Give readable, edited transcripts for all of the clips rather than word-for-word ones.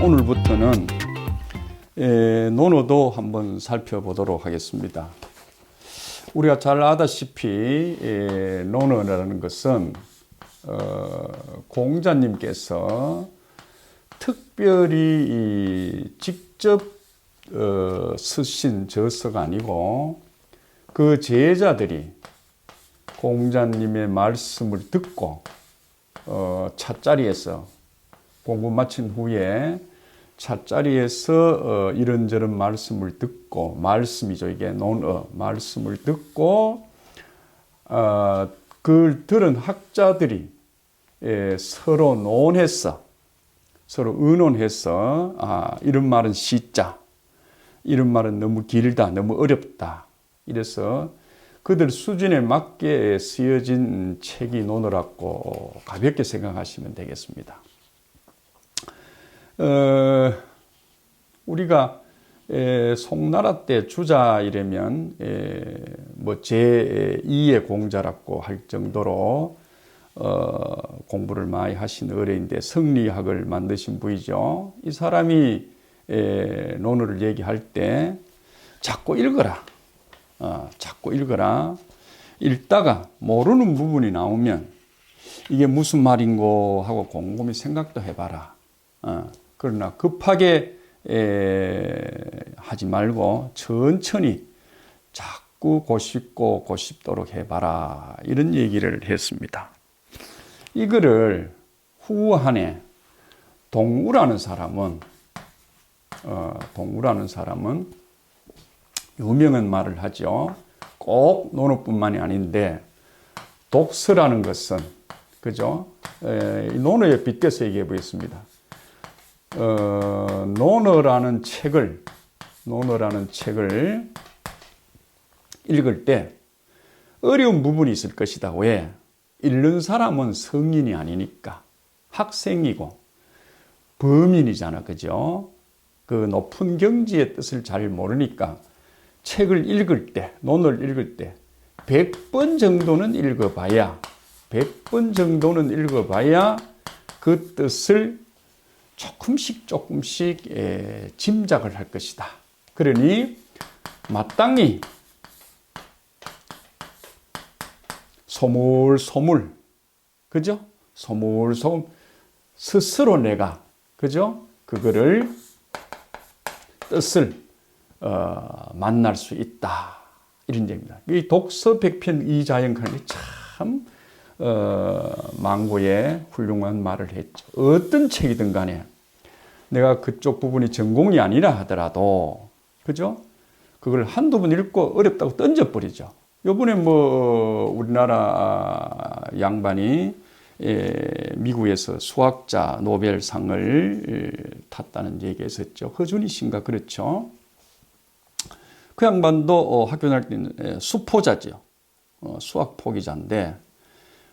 오늘부터는 논어도 한번 살펴보도록 하겠습니다. 우리가 잘 아다시피 논어라는 것은 공자님께서 특별히 직접 쓰신 저서가 아니고 그 제자들이 공자님의 말씀을 듣고 찻자리에서 공부 마친 후에 찻자리에서 이런저런 말씀을 듣고, 말씀이죠, 이게 논어, 말씀을 듣고 그걸 들은 학자들이 서로 논해서, 서로 의논해서 이런 말은 시자, 이런 말은 너무 길다, 너무 어렵다, 이래서 그들 수준에 맞게 쓰여진 책이 논어라고 가볍게 생각하시면 되겠습니다. 우리가 송나라 때 주자 이러면 뭐 제2의 공자라고 할 정도로 공부를 많이 하신 어른인데 성리학을 만드신 분이죠. 이 사람이 논어를 얘기할 때 자꾸 읽어라. 자꾸 읽어라. 읽다가 모르는 부분이 나오면 이게 무슨 말인고 하고 곰곰이 생각도 해봐라. 그러나 급하게 하지 말고 천천히 자꾸 고씹고 고씹도록 해봐라. 이런 얘기를 했습니다. 이거를 후한에 동우라는 사람은 유명한 말을 하죠. 꼭 논어뿐만이 아닌데 독서라는 것은, 그죠? 논어에 빗대서 얘기해 보겠습니다. 논어라는 책을 읽을 때 어려운 부분이 있을 것이다. 왜? 읽는 사람은 성인이 아니니까 학생이고 범인이잖아, 그죠? 그 높은 경지의 뜻을 잘 모르니까 책을 읽을 때, 논어를 읽을 때 100번 정도는 읽어봐야 그 뜻을 조금씩 짐작을 할 것이다. 그러니 마땅히 소물소물, 그죠? 소물소물 스스로 내가, 그죠? 그거를 뜻을 만날 수 있다. 이런 얘기입니다. 이 독서 백편 이자영칸이 참 망고에 훌륭한 말을 했죠. 어떤 책이든 간에 내가 그쪽 부분이 전공이 아니라 하더라도, 그죠? 그걸 한두 번 읽고 어렵다고 던져버리죠. 요번에 우리나라 양반이 미국에서 수학자 노벨상을 탔다는 얘기 했었죠. 허준이신가, 그렇죠? 그 양반도 학교 다닐 때는 수포자죠. 수학 포기자인데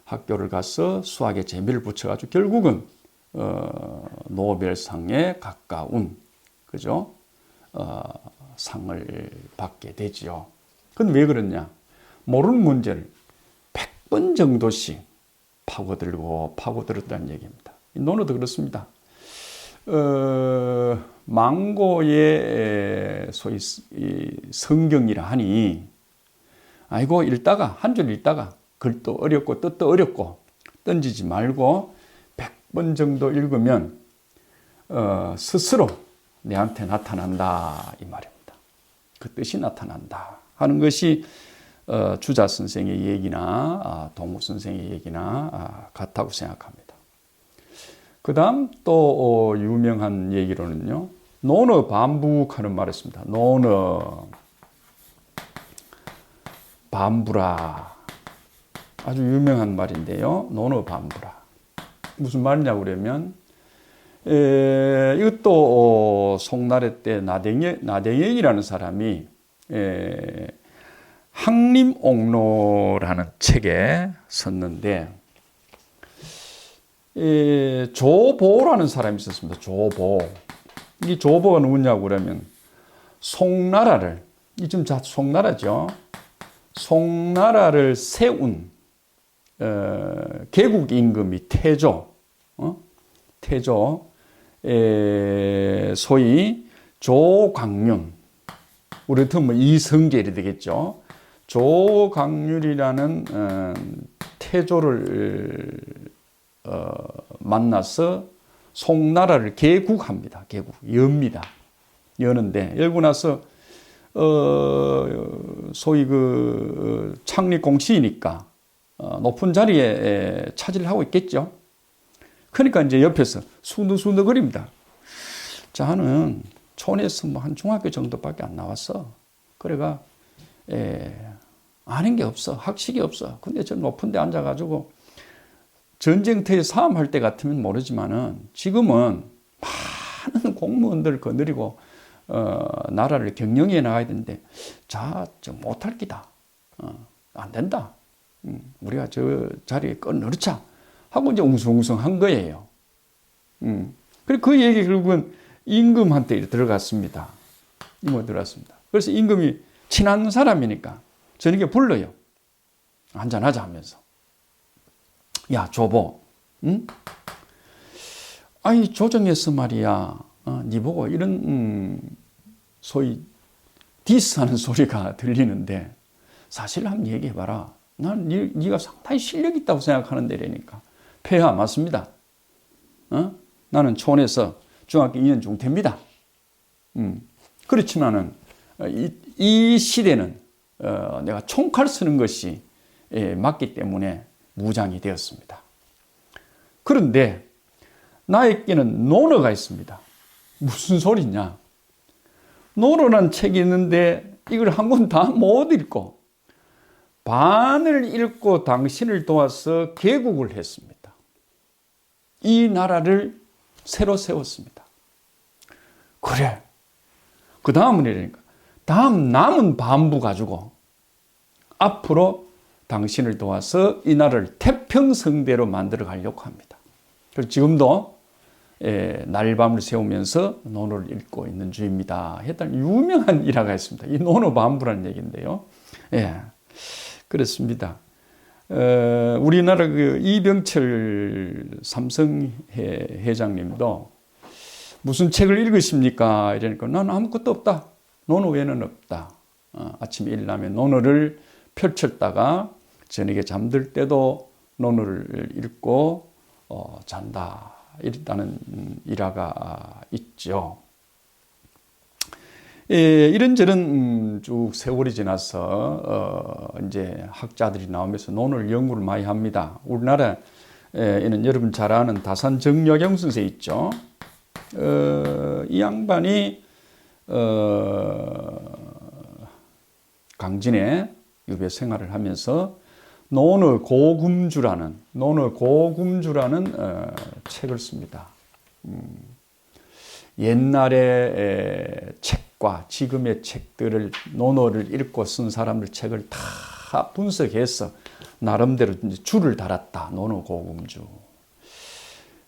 학교를 가서 수학에 재미를 붙여가지고 결국은 노벨상에 가까운, 그죠? 상을 받게 되지요. 그건 왜 그러냐? 모르는 문제를 100번 정도씩 파고들었다는 얘기입니다. 논어도 그렇습니다. 망고의 소위 성경이라 하니, 아이고, 한 줄 읽다가 글도 어렵고 뜻도 어렵고 던지지 말고 100번 정도 읽으면 스스로 내한테 나타난다, 이 말입니다. 그 뜻이 나타난다 하는 것이 주자 선생의 얘기나 동우 선생의 얘기나 같다고 생각합니다. 그 다음 또 유명한 얘기로는요, 논어 반북하는 말이 있습니다. 논어 반부라. 아주 유명한 말인데요. 논어 반부라. 무슨 말이냐고 그러면, 이것도 송나라 때 나대경이라는 사람이 항림옥로라는 책에 썼는데, 조보라는 사람이 있었습니다. 조보. 이 조보가 누구냐고 그러면 송나라를, 지금 송나라죠. 송나라를 세운 개국 임금이 태조, 소위 조광륜, 우리 같으면 뭐 이성계이 되겠죠. 조광률이라는 태조를 만나서 송나라를 개국합니다. 엽니다. 여는데 열고 나서 소위 그 창립공시이니까 높은 자리에 차지를 하고 있겠죠. 그러니까 이제 옆에서 수두수두거립니다. 자는 촌에서 뭐 한 중학교 정도밖에 안 나왔어. 그래가 아는 게 없어. 학식이 없어. 근데 저 높은 데 앉아가지고 전쟁터에 싸움할 때 같으면 모르지만은 지금은 많은 공무원들 거느리고 나라를 경영해 나가야 되는데 저 못할 기다. 안 된다. 우리가 저 자리에 꺼넣자 하고 이제 웅성웅성 한 거예요. 그리고 그 얘기 결국은 임금한테 들어갔습니다. 들어갔습니다. 그래서 임금이 친한 사람이니까 저녁에 불러요. 한잔하자 하면서. 야, 조보, 응? 아이, 조정에서 말이야, 니 보고 이런, 소위, 디스하는 소리가 들리는데, 사실 한번 얘기해봐라. 난 니가 상당히 실력 있다고 생각하는데, 이러니까. 폐하, 맞습니다. 나는 촌에서 중학교 2년 중퇴입니다. 그렇지만은, 이 시대는, 내가 총칼 쓰는 것이 맞기 때문에 무장이 되었습니다. 그런데 나에게는 논어가 있습니다. 무슨 소리냐? 논어란 책이 있는데 이걸 한 권 다 못 읽고 반을 읽고 당신을 도와서 개국을 했습니다. 이 나라를 새로 세웠습니다. 그래. 그 다음은 이러니까 다음 남은 반부 가지고 앞으로 당신을 도와서 이 나라를 태평성대로 만들어 가려고 합니다. 그래서 지금도 날밤을 세우면서 논어를 읽고 있는 중입니다. 했던 유명한 일화가 있습니다. 이 논어 반부라는 얘기인데요. 예, 그렇습니다. 우리나라 그 이병철 삼성 회장님도 무슨 책을 읽으십니까? 이러니까 난 아무것도 없다. 논어 외에는 없다. 아침에 일어나면 논어를 펼쳤다가 저녁에 잠들 때도 논어를 읽고 잔다. 이랬다는 일화가 있죠. 이런저런 쭉 세월이 지나서 이제 학자들이 나오면서 논어를 연구를 많이 합니다. 우리나라에는 여러분 잘 아는 다산 정약용 선생 있죠. 이 양반이 강진에 유배 생활을 하면서 논어 고금주라는 책을 씁니다. 옛날의 책과 지금의 책들을 논어를 읽고 쓴 사람들 책을 다 분석해서 나름대로 줄을 달았다. 논어 고금주.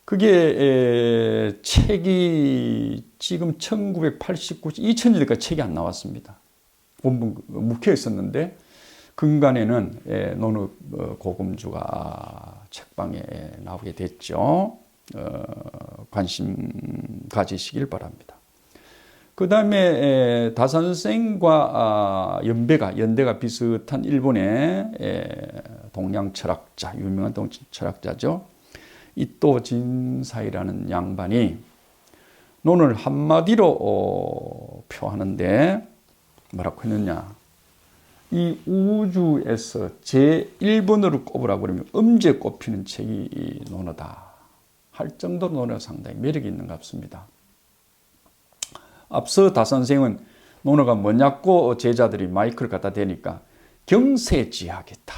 그게 책이 지금 1989, 2000년대까지 책이 안 나왔습니다. 본문 묵혀 있었는데 근간에는 논어 고금주가 책방에 나오게 됐죠. 관심 가지시길 바랍니다. 그 다음에 다산생과 연대가 비슷한 일본의 동양 철학자, 유명한 철학자죠. 이또 진사이라는 양반이 논을 한마디로 표하는데 뭐라고 했느냐. 이 우주에서 제1번으로 꼽으라고 그러면 엄지에 꼽히는 책이 이 논어다 할 정도로 논어가 상당히 매력이 있는 것 같습니다. 앞서 다선생은 논어가 뭐냐고 제자들이 마이크를 갖다 대니까 경세지하겠다.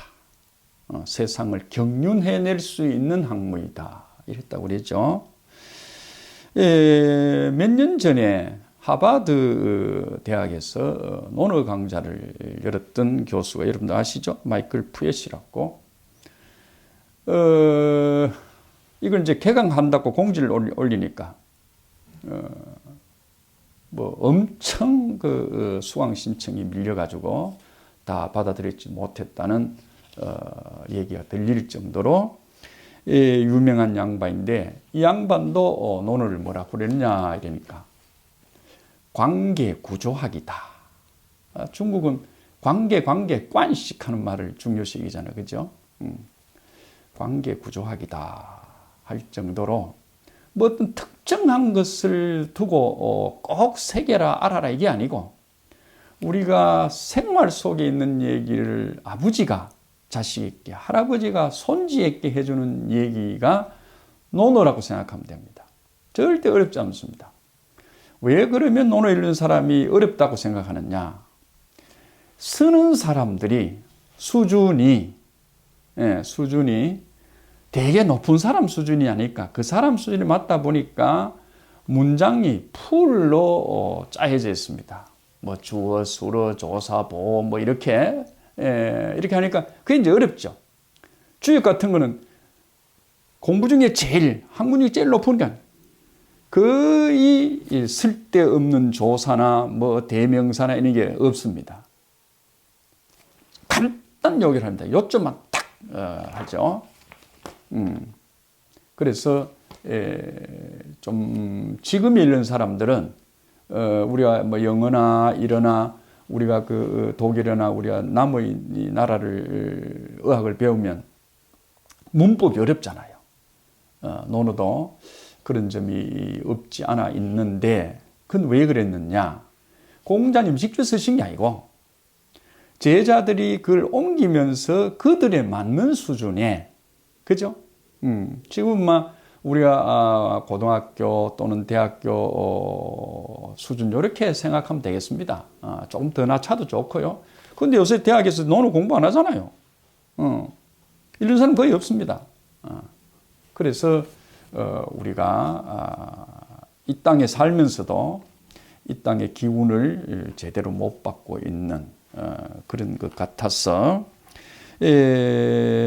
세상을 경륜해낼 수 있는 학문이다. 이랬다고 그랬죠. 몇 년 전에 하버드 대학에서 논어 강좌를 열었던 교수가 여러분들 아시죠? 마이클 푸엣이라고. 이걸 이제 개강한다고 공지를 올리니까 뭐 엄청 그 수강 신청이 밀려가지고 다 받아들이지 못했다는 얘기가 들릴 정도로 유명한 양반인데 이 양반도 논어를 뭐라고 그랬냐 이러니까 관계구조학이다. 중국은 관계 관식 하는 말을 중요시 여기잖아요. 그죠? 관계구조학이다 할 정도로 뭐 어떤 특정한 것을 두고 꼭 세계라 알아라 이게 아니고 우리가 생활 속에 있는 얘기를 아버지가 자식에게, 할아버지가 손지에게 해주는 얘기가 논어라고 생각하면 됩니다. 절대 어렵지 않습니다. 왜 그러면 논어 읽는 사람이 어렵다고 생각하느냐? 쓰는 사람들이 수준이 되게 높은 사람 수준이 아닐까. 그 사람 수준이 맞다 보니까 문장이 풀로 짜여져 있습니다. 뭐 주어, 수어, 조사, 보어 뭐 이렇게 하니까 그게 이제 어렵죠. 주역 같은 거는 공부 중에 학문 중에 제일 높으니까 거의 쓸데없는 조사나 뭐 대명사나 이런 게 없습니다. 간단 요기를 합니다. 요점만 딱 하죠. 그래서 좀 지금 읽는 사람들은 우리가 뭐 영어나 이러나 우리가 그 독일이나 우리가 남의 나라를 의학을 배우면 문법이 어렵잖아요. 논어도 그런 점이 없지 않아 있는데 그건 왜 그랬느냐? 공자님 직접 쓰신 게 아니고 제자들이 그걸 옮기면서 그들에 맞는 수준에 그죠? 지금 막 우리가 고등학교 또는 대학교 수준 이렇게 생각하면 되겠습니다. 조금 더 낮춰도 좋고요. 그런데 요새 대학에서 논어 공부 안 하잖아요. 이런 사람 거의 없습니다. 그래서 우리가 이 땅에 살면서도 이 땅의 기운을 제대로 못 받고 있는 그런 것 같아서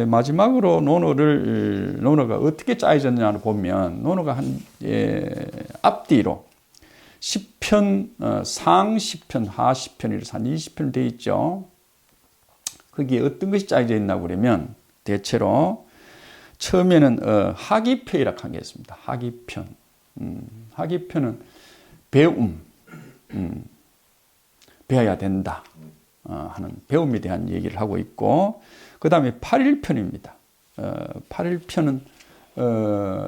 마지막으로 논어가 어떻게 짜여졌냐를 보면 논어가 앞뒤로 10편, 상 10편, 하 10편 이렇게 한 20편 되어 있죠. 거기에 어떤 것이 짜여져 있나 그러면 대체로 처음에는 하기표이라고 한 게 있습니다. 하기편. 하기편은 배워야 된다 하는 배움에 대한 얘기를 하고 있고 그 다음에 8일편입니다. 8일편은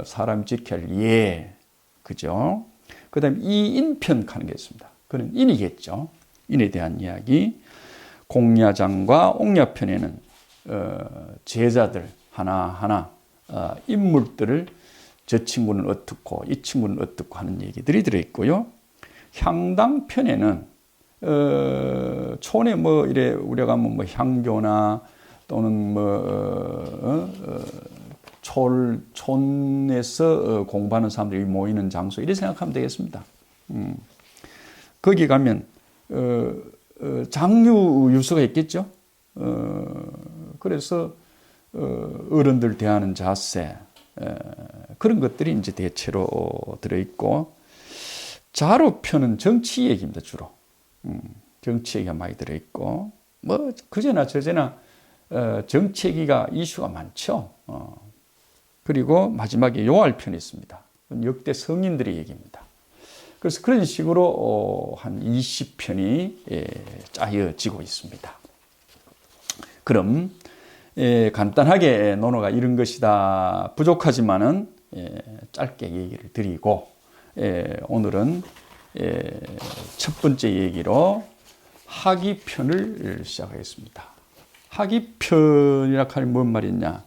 사람 지켜야 할 예, 그죠? 그 다음에 이인편 하는 게 있습니다. 그는 인이겠죠. 인에 대한 이야기. 공야장과 옥야편에는 제자들 하나하나 인물들을 저 친구는 어떻고 이 친구는 어떻고 하는 얘기들이 들어있고요. 향당편에는 촌에 뭐 이래 우리가 가면 뭐 향교나 또는 뭐 촌에서 공부하는 사람들이 모이는 장소 이렇게 생각하면 되겠습니다. 거기 가면 장류 유서가 있겠죠. 그래서 어른들 대하는 자세 그런 것들이 이제 대체로 들어있고 자로편은 정치 얘기입니다. 주로 정치 얘기가 많이 들어있고 뭐 그제나 저제나 정치 얘기가 이슈가 많죠. 그리고 마지막에 요할편이 있습니다. 역대 성인들의 얘기입니다. 그래서 그런 식으로 한 20편이 짜여지고 있습니다. 그럼 간단하게 논어가 이런 것이다 부족하지만은 짧게 얘기를 드리고 오늘은 첫 번째 얘기로 하기편을 시작하겠습니다. 하기편이라 하면 뭔 말이냐?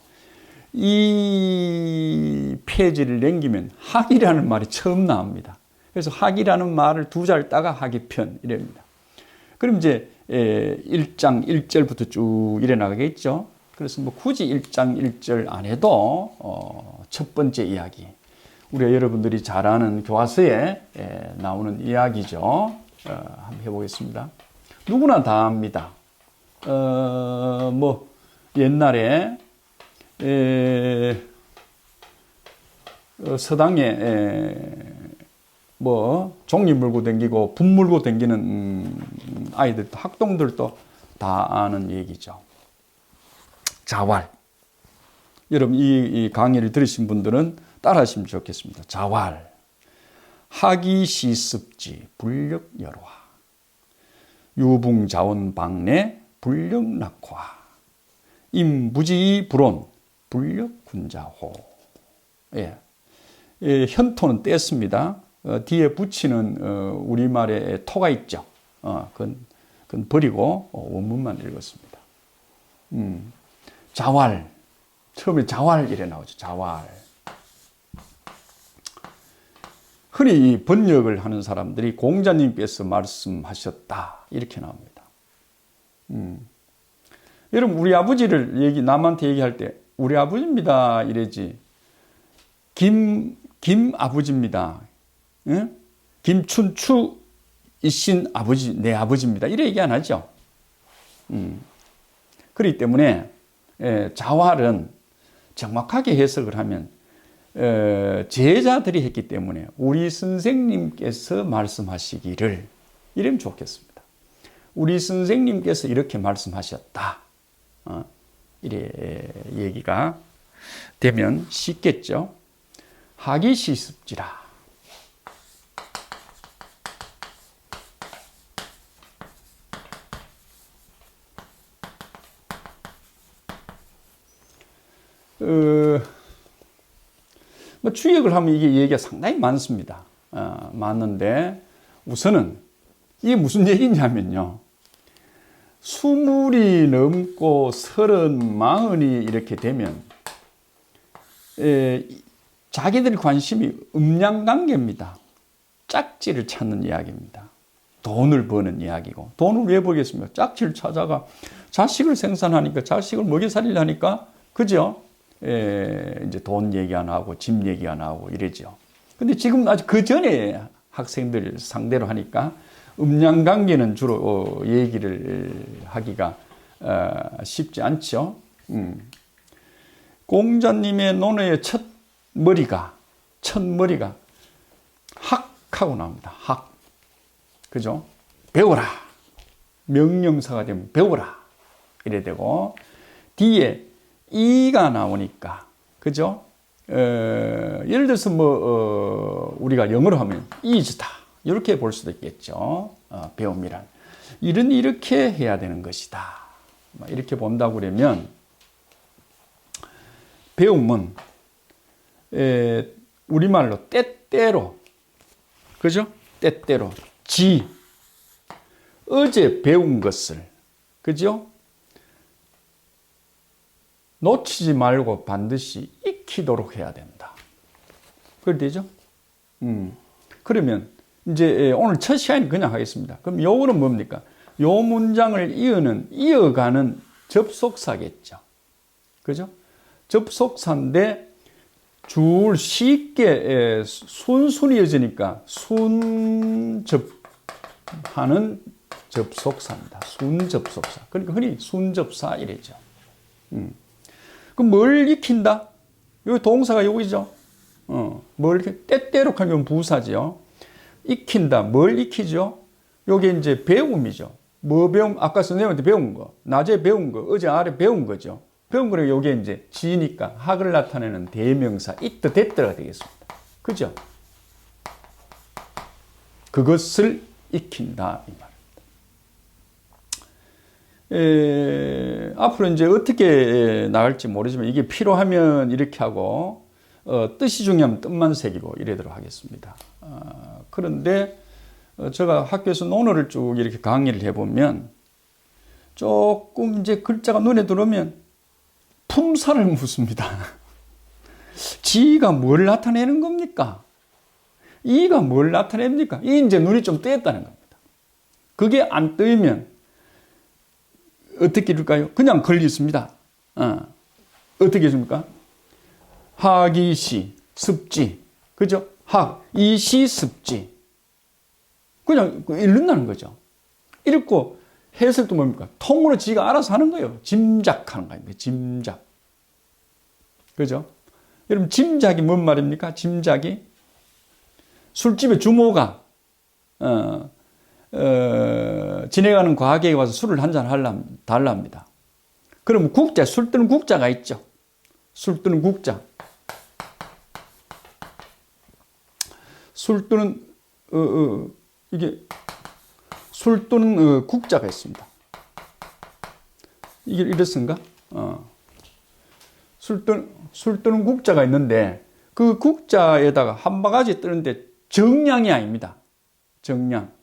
이 페이지를 넘기면 학이라는 말이 처음 나옵니다. 그래서 학이라는 말을 두 잘 따가 하기편 이랍니다. 그럼 이제 1장 1절부터 쭉 이래 나가겠죠. 그래서 뭐 굳이 1장 1절 안 해도 첫 번째 이야기 우리가 여러분들이 잘 아는 교과서에 나오는 이야기죠. 한번 해보겠습니다. 누구나 다 압니다. 뭐 옛날에 서당에 뭐 종이 물고 댕기고 붓 물고 댕기는 아이들도 학동들도 다 아는 얘기죠. 자활. 여러분 이 강의를 들으신 분들은 따라 하시면 좋겠습니다. 자활, 하기시습지, 불력열화, 유붕자원방내, 불력낙화, 임부지불온, 불력군자호. 예. 예, 현토는 뗐습니다. 뒤에 붙이는 우리말에 토가 있죠. 그건 버리고 원문만 읽었습니다. 자활, 처음에 자활 이래 나오죠. 자활. 흔히 번역을 하는 사람들이 공자님께서 말씀하셨다 이렇게 나옵니다. 여러분 우리 아버지를 남한테 얘기할 때 우리 아버지입니다 이래지 김 아버지입니다. 응? 김춘추 이신 아버지 내 아버지입니다 이래 얘기 안 하죠. 그렇기 때문에 자활은 정확하게 해석을 하면 제자들이 했기 때문에 우리 선생님께서 말씀하시기를 이러면 좋겠습니다. 우리 선생님께서 이렇게 말씀하셨다. 이래 얘기가 되면 쉽겠죠. 하기시습지라. 뭐 주역을 하면 이게 얘기가 상당히 많습니다. 많은데 우선은 이게 무슨 얘기냐면요. 20이 넘고 30, 40이 이렇게 되면 자기들 관심이 음양관계입니다. 짝지를 찾는 이야기입니다. 돈을 버는 이야기고 돈을 왜 벌겠습니까? 짝지를 찾아가 자식을 생산하니까 자식을 먹여 살리려니까 그죠? 이제 돈 얘기 안 하고 집 얘기 안 하고 이러죠. 근데 지금 아직 그 전에 학생들 상대로 하니까 음양관계는 주로 얘기를 하기가 쉽지 않죠. 공자님의 논어의 첫 머리가 학하고 나옵니다. 학. 그죠? 배워라. 명령사가 되면 배워라. 이래 되고 뒤에 이가 나오니까 그죠? 예를 들어서 우리가 영어로 하면 is다 이렇게 볼 수도 있겠죠. 배움이란 일은 이렇게 해야 되는 것이다. 이렇게 본다고 그러면 배움은 우리말로 때때로 그죠? 때때로 어제 배운 것을 그죠? 놓치지 말고 반드시 익히도록 해야 된다. 그래 되죠? 그러면 이제 오늘 첫 시간이 그냥 하겠습니다. 그럼 요거는 뭡니까? 요 문장을 이어가는 접속사겠죠. 그죠? 접속사인데 줄 쉽게 순순히 이어지니까 순접하는 접속사입니다. 순접속사. 그러니까 흔히 순접사 이래죠. 그럼 뭘 익힌다? 여기 동사가 여기죠. 뭘 때때로 하면 부사죠. 익힌다. 뭘 익히죠? 요게 이제 배움이죠. 뭐 배움? 아까 선생님한테 배운 거, 낮에 배운 거, 어제 아래 배운 거죠. 배운 거는 요게 이제 지니까 학을 나타내는 대명사 있다 됐다가 되겠습니다. 그죠? 그것을 익힌다 이 말입니다. 앞으로 이제 어떻게 나갈지 모르지만 이게 필요하면 이렇게 하고 뜻이 중요하면 뜻만 새기고 이러도록 하겠습니다. 그런데 제가 학교에서 논어를 쭉 이렇게 강의를 해보면 조금 이제 글자가 눈에 들어오면 품사를 묻습니다. 지가 뭘 나타내는 겁니까? 이가 뭘 나타냅니까? 이 이제 눈이 좀 뜨였다는 겁니다. 그게 안 뜨이면 어떻게 될까요? 그냥 걸리습니다. 어떻게 해줍니까? 학이시 습지 그죠? 학 이시 습지 그냥 읽는다는 거죠. 읽고 해석도 뭡니까? 통으로 지가 알아서 하는 거예요. 짐작하는 거예요. 짐작. 그죠? 여러분, 짐작이 뭔 말입니까? 짐작이? 술집에 주모가, 지나가는 과객에 와서 술을 한잔 달랍니다. 그러면 술 뜨는 국자가 있죠. 술 뜨는 국자. 술 뜨는 이게 술 뜨는 국자가 있습니다. 이게 이렇습니까? 술 뜨는 국자가 있는데 그 국자에다가 한 바가지 뜨는데 정량이 아닙니다. 정량.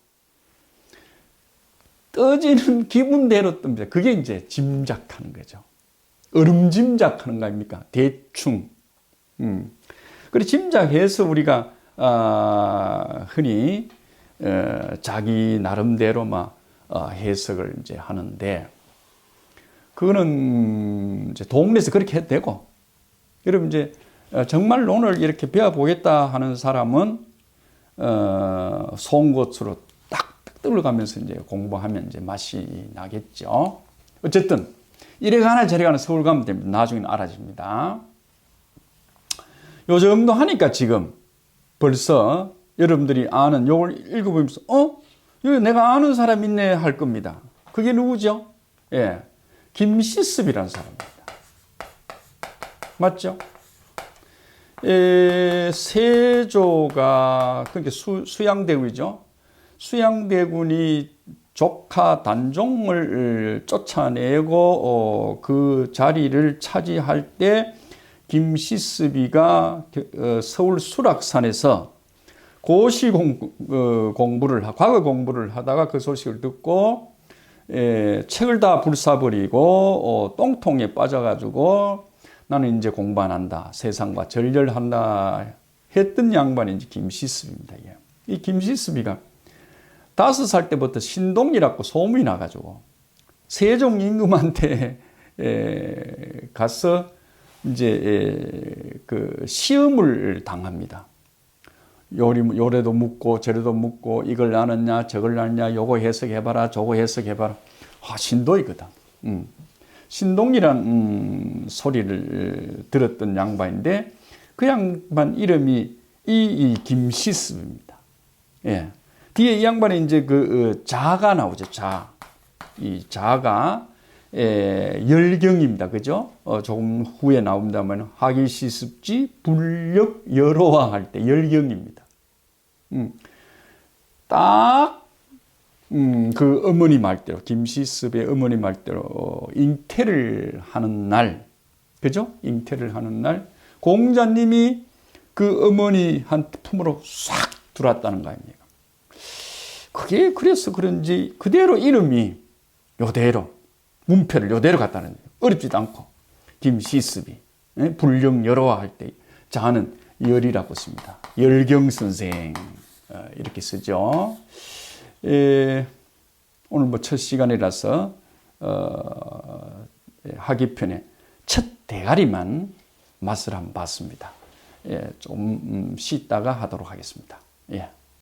떠지는 기분대로 뜹니다. 그게 이제 짐작하는 거죠. 얼음짐작하는 거 아닙니까? 대충. 그리고 짐작해서 우리가 흔히 자기 나름대로 막 해석을 이제 하는데 그거는 이제 동네에서 그렇게 해도 되고 여러분 이제 정말 오늘 이렇게 배워보겠다 하는 사람은 송곳으로 딱딱 들어가면서 이제 공부하면 이제 맛이 나겠죠. 어쨌든 이래 가나 저래 가나 서울 가면 됩니다. 나중에는 알아집니다. 요 정도 하니까 지금 벌써 여러분들이 아는 요걸 읽어보면서 여기 내가 아는 사람 있네 할 겁니다. 그게 누구죠? 예, 김시습이라는 사람입니다. 맞죠? 세조가 그러니까 수양대군이죠. 수양대군이 조카 단종을 쫓아내고 그 자리를 차지할 때 김시습이가 서울 수락산에서 고시 공부를 과거 공부를 하다가 그 소식을 듣고 책을 다 불사버리고 똥통에 빠져가지고 나는 이제 공부 안 한다, 세상과 절렬한다 했던 양반이 이제 김시습입니다. 이 김시습이가 5살 때부터 신동이라고 소문이 나가지고 세종 임금한테 가서 이제 그 시험을 당합니다. 요래도 묻고 저래도 묻고 이걸 아느냐 저걸 아느냐 요거 해석해봐라 저거 해석해봐라. 신도이거든. 신동이란 소리를 들었던 양반인데 그 양반 이름이 이 김시습입니다. 예. 뒤에 이 양반이 이제 그 자가 나오죠. 이 자가 열경입니다. 그죠? 조금 후에 나옵니다만 하기시습지 불력 여로와 할 때 열경입니다. 딱 그 어머니 말대로 김시습의 어머니 말대로 잉태를 하는 날, 그죠? 잉태를 하는 날 공자님이 그 어머니한테 품으로 싹 들어왔다는 거 아닙니까? 그게 그래서 그런지 그대로 이름이 요대로 문패를 요대로 갖다는 거예요. 어렵지도 않고 김시습이 불령 여로와 할 때 자는 열이라고 씁니다. 열경 선생 이렇게 쓰죠. 오늘 뭐 첫 시간이라서 하기편의 첫 대가리만 맛을 한번 봤습니다. 좀 쉬다가 하도록 하겠습니다. 예.